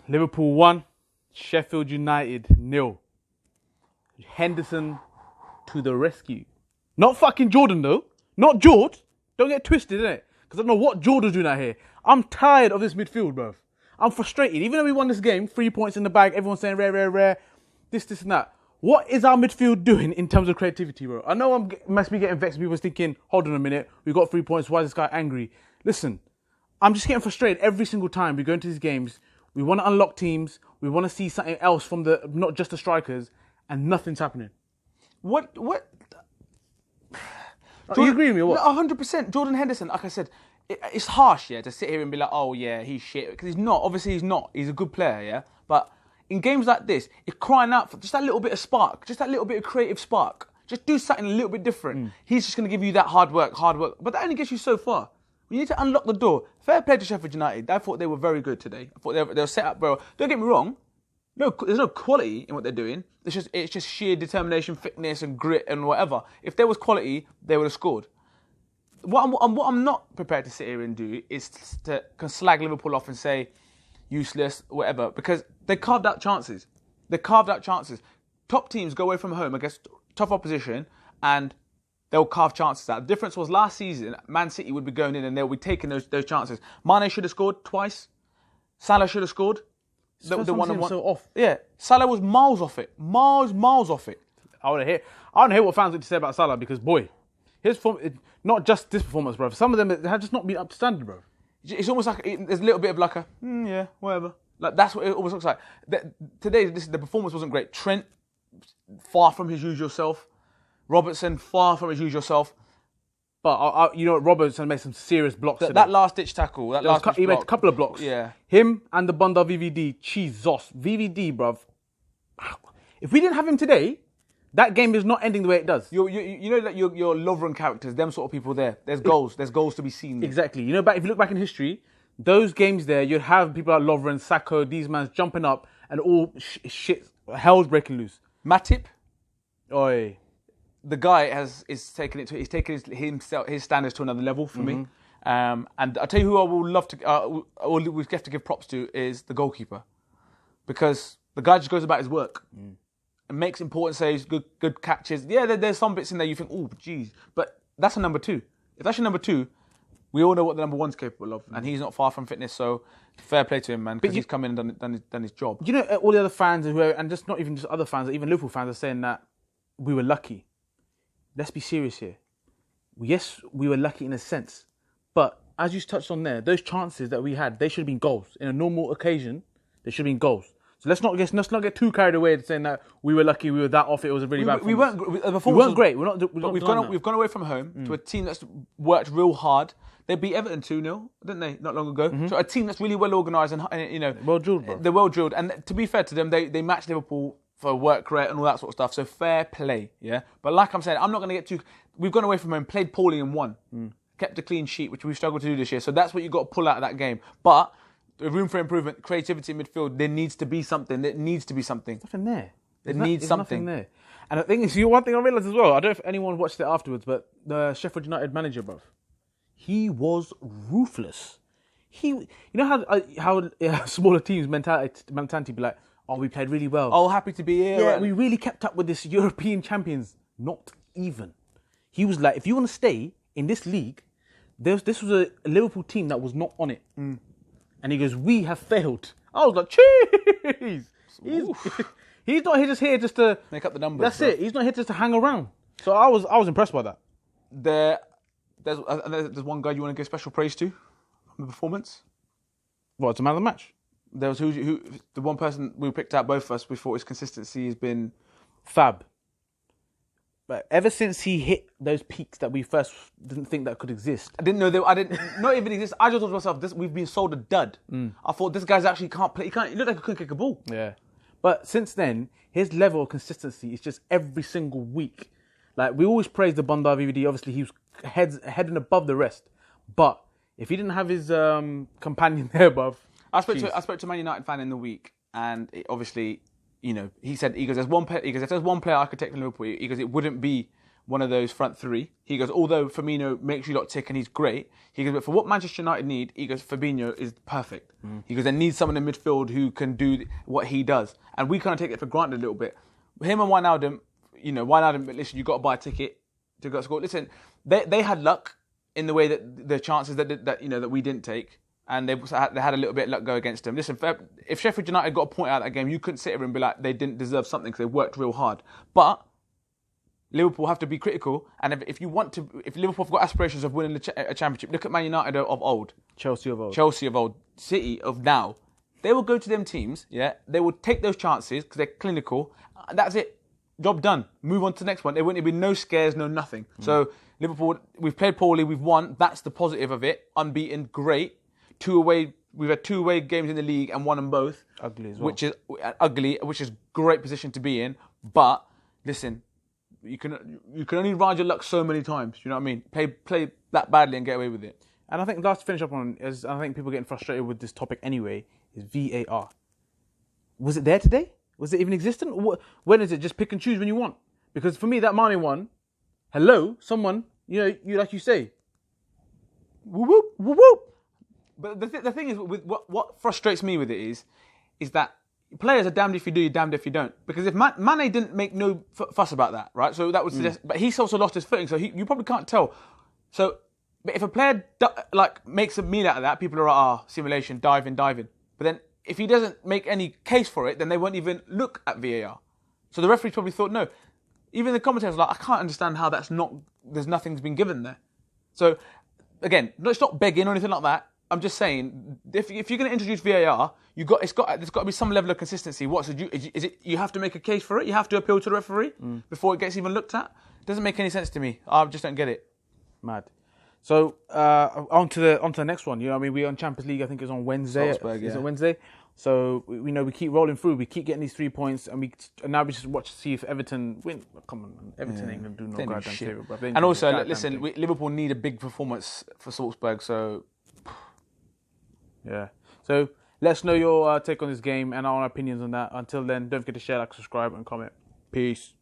Liverpool 1, Sheffield United 0. Henderson to the rescue. Not fucking Jordan though. Not Jord. Don't get twisted, innit? Because I don't know what Jordan's doing out here. I'm tired of this midfield, bruv. I'm frustrated. Even though we won this game, 3 points in the bag, everyone's saying rare, this and that. What is our midfield doing in terms of creativity, bro? I know I must be getting vexed. People thinking, hold on a minute, we got 3 points, why is this guy angry? Listen, I'm just getting frustrated every single time we go into these games. We want to unlock teams. We want to see something else from not just the strikers, and nothing's happening. What? Do you agree with me or what? 100%. Jordan Henderson, like I said, it's harsh, yeah, to sit here and be like, oh, yeah, he's shit. Because he's not. Obviously, he's not. He's a good player, yeah? But in games like this, it's crying out for just that little bit of spark, just that little bit of creative spark. Just do something a little bit different. He's just going to give you that hard work. But that only gets you so far. We need to unlock the door. Fair play to Sheffield United. I thought they were very good today. I thought they were set up well. Don't get me wrong. No, there's no quality in what they're doing. It's just sheer determination, fitness, and grit, and whatever. If there was quality, they would have scored. What I'm not prepared to sit here and do is to slag Liverpool off and say useless, whatever, because they carved out chances. Top teams go away from home against tough opposition, and they'll carve chances out. The difference was last season, Man City would be going in and they'll be taking those chances. Mane should have scored twice. Salah should have scored. The one so off. Yeah, Salah was miles off it. Miles off it. I want to hear what fans have to say about Salah because, boy, his form, not just this performance, bro. Some of them have just not been up to standard, bro. It's almost like there's a little bit of like a, yeah, whatever. Like that's what it almost looks like. Today, the performance wasn't great. Trent, far from his usual self. Robertson, far from his usual self. But you know, Robertson made some serious blocks today. That last-ditch tackle, he made a couple of blocks. Yeah. Him and the Bunda VVD, Jesus. VVD, bruv. If we didn't have him today, that game is not ending the way it does. You know that your Lovren characters, them sort of people there. There's goals to be seen there. Exactly. You know, if you look back in history, those games there, you'd have people like Lovren, Sacco, these mans jumping up and all hell's breaking loose. Matip. Oi. The guy he's taken his standards to another level for me. And I tell you who I will love to, we have to give props to is the goalkeeper, because the guy just goes about his work and makes important saves, good catches. Yeah, there's some bits in there you think, oh, geez, but that's a number two. If that's your number two, we all know what the number one's capable of, and he's not far from fitness. So fair play to him, man, because he's come in and done his job. You know, all the other fans and just not even just other fans, even Liverpool fans are saying that we were lucky. Let's be serious here. Yes, we were lucky in a sense. But as you touched on there, those chances that we had, they should have been goals. In a normal occasion, they should have been goals. So let's not get too carried away saying that we were lucky, we were that off, it was a really bad performance. We weren't great. We've gone away from home to a team that's worked real hard. They beat Everton 2-0, didn't they, not long ago? So a team that's really well organised and you know, well drilled, bro. They're well drilled. And to be fair to them, they matched Liverpool for work rate and all that sort of stuff. So fair play, yeah? But like I'm saying, I'm not going to get too... We've gone away from home, played poorly and won. Kept a clean sheet, which we've struggled to do this year. So that's what you've got to pull out of that game. But the room for improvement, creativity in midfield, there needs to be something. There needs to be something. There's nothing there. There's nothing there. And the thing is, one thing I realised as well, I don't know if anyone watched it afterwards, but the Sheffield United manager, bruv, he was ruthless. You know how smaller teams' mentality be like, oh, we played really well. Oh, happy to be here. Yeah, we really kept up with this European champions. Not even. He was like, if you want to stay in this league, this was a Liverpool team that was not on it. And he goes, we have failed. I was like, jeez. He's not here just to... make up the numbers. That's it. He's not here just to hang around. So I was impressed by that. There's one guy you want to give special praise to from the performance. What, it's a man of the match? There was who the one person we picked out, both of us, we thought his consistency has been fab. But ever since he hit those peaks that we first didn't think that could exist. I didn't know not even exist. I just thought to myself, we've been sold a dud. I thought this guy's actually can't play. He looked like he couldn't kick a ball. Yeah. But since then, his level of consistency is just every single week. Like, we always praise the Bunda VVD. Obviously, he was head and above the rest. But if he didn't have his companion there above... I spoke to a Man United fan in the week, and obviously, you know, he goes, if there's one player I could take from Liverpool, he goes, it wouldn't be one of those front three. He goes, although Firmino makes you lot tick and he's great, he goes, but for what Manchester United need, he goes, Fabinho is perfect. He goes, they need someone in midfield who can do what he does. And we kind of take it for granted a little bit. Him and Wijnaldum, Wijnaldum, listen, you got to buy a ticket to go score. Listen, they had luck in the way that the chances that we didn't take. And they had a little bit of luck go against them. Listen, if Sheffield United got a point out of that game, you couldn't sit here and be like, they didn't deserve something because they worked real hard. But Liverpool have to be critical. And if Liverpool have got aspirations of winning a championship, look at Man United of old. Chelsea of old. City of now. They will go to them teams, yeah. They will take those chances because they're clinical. That's it. Job done. Move on to the next one. There wouldn't be no scares, no nothing. So Liverpool, we've played poorly, we've won. That's the positive of it. Unbeaten, great. We've had 2 away games in the league and won them both. Ugly as well. Which is ugly, which is great position to be in. But listen, you can only ride your luck so many times. You know what I mean? Play that badly and get away with it. And I think last to finish up on is I think people getting frustrated with this topic anyway is VAR. Was it there today? Was it even existent? When is it? Just pick and choose when you want. Because for me, that Mane one, someone, you like you say, whoop whoop whoop whoop. But the thing is, with what frustrates me with it is that players are damned if you do, you're damned if you don't. Because if Mane didn't make no fuss about that, right? So that would suggest, but he's also lost his footing, so you probably can't tell. So, but if a player makes a meal out of that, people are like, simulation, diving. But then if he doesn't make any case for it, then they won't even look at VAR. So the referee probably thought no. Even the commentators were like, I can't understand how there's nothing's been given there. So again, it's not begging or anything like that. I'm just saying, if you're going to introduce VAR, there's got to be some level of consistency. You have to make a case for it? You have to appeal to the referee before it gets even looked at? It doesn't make any sense to me. I just don't get it. Mad. So on to the next one. You know what I mean? We're on Champions League. I think it's on Wednesday. Salzburg, yeah. It's on Wednesday. So we keep rolling through. We keep getting these 3 points, and now we just watch to see if Everton win. Come on, man. Everton ain't gonna do no goddamn favor, bro. And also, listen, Liverpool need a big performance for Salzburg. So yeah. So let us know your take on this game and our opinions on that. Until then, don't forget to share, like, subscribe, and comment. Peace.